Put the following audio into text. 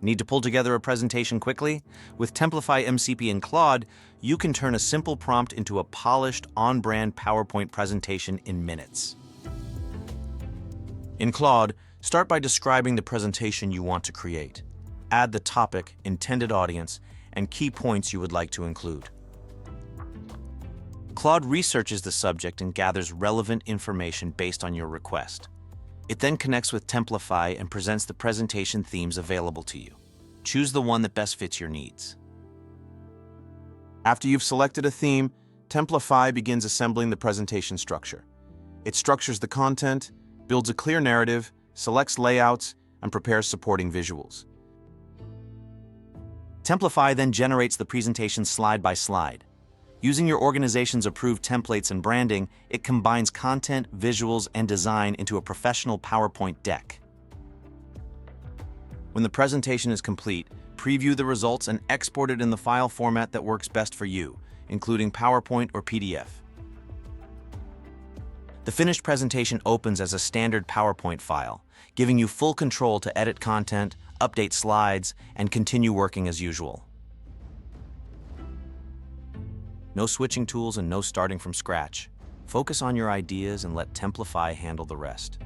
Need to pull together a presentation quickly? With Templafy MCP and Claude, you can turn a simple prompt into a polished, on-brand PowerPoint presentation in minutes. In Claude, start by describing the presentation you want to create. Add the topic, intended audience, and key points you would like to include. Claude researches the subject and gathers relevant information based on your request. It then connects with Templafy and presents the presentation themes available to you. Choose the one that best fits your needs. After you've selected a theme, Templafy begins assembling the presentation structure. It structures the content, builds a clear narrative, selects layouts, and prepares supporting visuals. Templafy then generates the presentation slide by slide. Using your organization's approved templates and branding, it combines content, visuals, and design into a professional PowerPoint deck. When the presentation is complete, preview the results and export it in the file format that works best for you, including PowerPoint or PDF. The finished presentation opens as a standard PowerPoint file, giving you full control to edit content, update slides, and continue working as usual. No switching tools and no starting from scratch. Focus on your ideas and let Templafy handle the rest.